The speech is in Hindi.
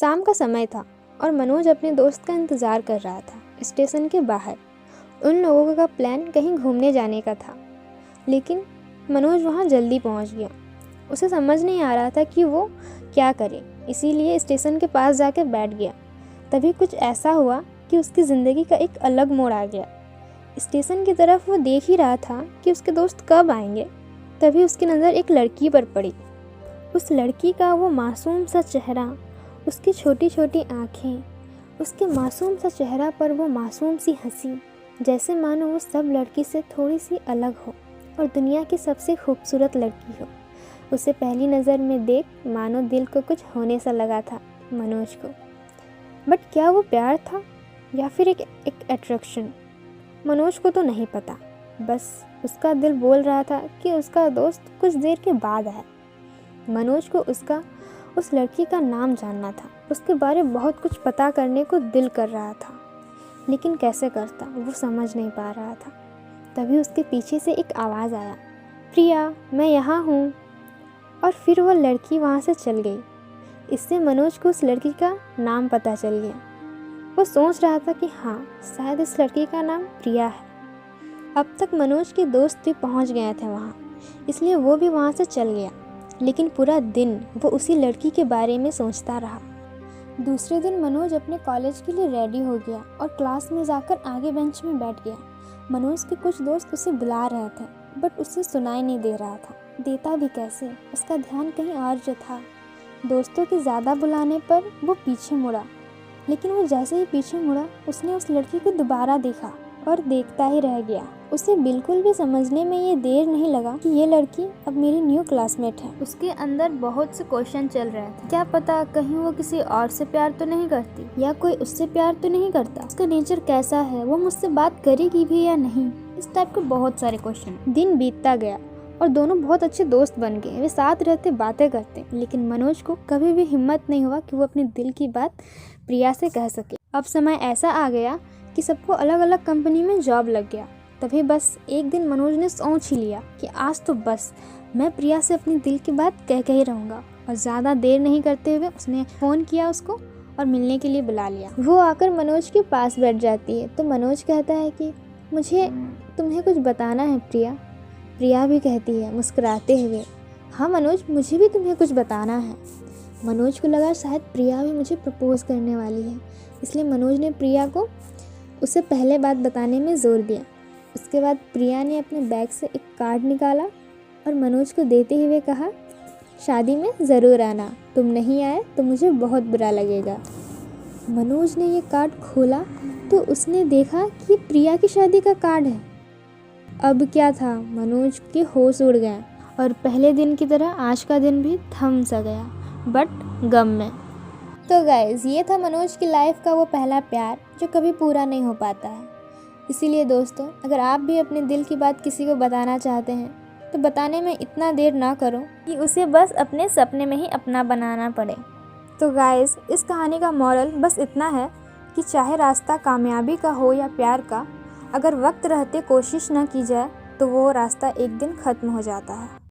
शाम का समय था और मनोज अपने दोस्त का इंतज़ार कर रहा था स्टेशन के बाहर। उन लोगों का प्लान कहीं घूमने जाने का था, लेकिन मनोज वहाँ जल्दी पहुँच गया। उसे समझ नहीं आ रहा था कि वो क्या करे, इसीलिए स्टेशन के पास जाकर बैठ गया। तभी कुछ ऐसा हुआ कि उसकी ज़िंदगी का एक अलग मोड़ आ गया। स्टेशन की तरफ वो देख ही रहा था कि उसके दोस्त कब आएंगे, तभी उसकी नज़र एक लड़की पर पड़ी। उस लड़की का वो मासूम सा चेहरा, उसकी छोटी छोटी आँखें, उसके मासूम सा चेहरा पर वो मासूम सी हंसी, जैसे मानो वो सब लड़की से थोड़ी सी अलग हो और दुनिया की सबसे खूबसूरत लड़की हो। उसे पहली नज़र में देख मानो दिल को कुछ होने सा लगा था मनोज को। बट क्या वो प्यार था या फिर एक अट्रैक्शन? मनोज को तो नहीं पता। बस उसका दिल बोल रहा था कि उसका दोस्त कुछ देर के बाद आए। मनोज को उस लड़की का नाम जानना था, उसके बारे में बहुत कुछ पता करने को दिल कर रहा था, लेकिन कैसे करता वो समझ नहीं पा रहा था। तभी उसके पीछे से एक आवाज़ आया, प्रिया मैं यहाँ हूँ। और फिर वो लड़की वहाँ से चल गई। इससे मनोज को उस लड़की का नाम पता चल गया। वो सोच रहा था कि हाँ, शायद इस लड़की का नाम प्रिया है। अब तक मनोज के दोस्त भी पहुँच गए थे वहाँ, इसलिए वो भी वहाँ से चल गया। लेकिन पूरा दिन वो उसी लड़की के बारे में सोचता रहा। दूसरे दिन मनोज अपने कॉलेज के लिए रेडी हो गया और क्लास में जाकर आगे बेंच में बैठ गया। मनोज के कुछ दोस्त उसे बुला रहे थे, बट उसे सुनाई नहीं दे रहा था। देता भी कैसे, उसका ध्यान कहीं और जो था। दोस्तों के ज़्यादा बुलाने पर वो पीछे मुड़ा, लेकिन वो जैसे ही पीछे मुड़ा उसने उस लड़की को दोबारा देखा और देखता ही रह गया। उसे बिल्कुल भी समझने में ये देर नहीं लगा कि ये लड़की अब मेरी न्यू क्लासमेट है। उसके अंदर बहुत से क्वेश्चन चल रहे थे। क्या पता कहीं वो किसी और से प्यार तो नहीं करती, या कोई उससे प्यार तो नहीं करता, उसका नेचर कैसा है, वो मुझसे बात करेगी भी या नहीं, इस टाइप के बहुत सारे क्वेश्चन। दिन बीतता गया और दोनों बहुत अच्छे दोस्त बन गए। वे साथ रहते, बातें करते, लेकिन मनोज को कभी भी हिम्मत नहीं हुआ कि वो अपने दिल की बात प्रिया से कह सके। अब समय ऐसा आ गया कि सबको अलग अलग कंपनी में जॉब लग गया। तभी बस एक दिन मनोज ने सोच ही लिया कि आज तो बस मैं प्रिया से अपनी दिल की बात कह ही रहूँगा। और ज़्यादा देर नहीं करते हुए उसने फ़ोन किया उसको और मिलने के लिए बुला लिया। वो आकर मनोज के पास बैठ जाती है तो मनोज कहता है कि मुझे तुम्हें कुछ बताना है प्रिया। प्रिया भी कहती है मुस्कुराते हुए, हाँ मनोज, मुझे भी तुम्हें कुछ बताना है। मनोज को लगा शायद प्रिया भी मुझे प्रपोज करने वाली है, इसलिए मनोज ने प्रिया को उसे पहले बात बताने में ज़ोर दिया। उसके बाद प्रिया ने अपने बैग से एक कार्ड निकाला और मनोज को देते हुए कहा, शादी में ज़रूर आना, तुम नहीं आए तो मुझे बहुत बुरा लगेगा। मनोज ने ये कार्ड खोला तो उसने देखा कि ये प्रिया की शादी का कार्ड है। अब क्या था, मनोज के होश उड़ गए और पहले दिन की तरह आज का दिन भी थम सा गया, बट गम में। तो गाइज़, ये था मनोज की लाइफ का वो पहला प्यार जो कभी पूरा नहीं हो पाता है। इसीलिए दोस्तों, अगर आप भी अपने दिल की बात किसी को बताना चाहते हैं तो बताने में इतना देर ना करो कि उसे बस अपने सपने में ही अपना बनाना पड़े। तो गाइज़, इस कहानी का मॉरल बस इतना है कि चाहे रास्ता कामयाबी का हो या प्यार का, अगर वक्त रहते कोशिश ना की जाए तो वो रास्ता एक दिन ख़त्म हो जाता है।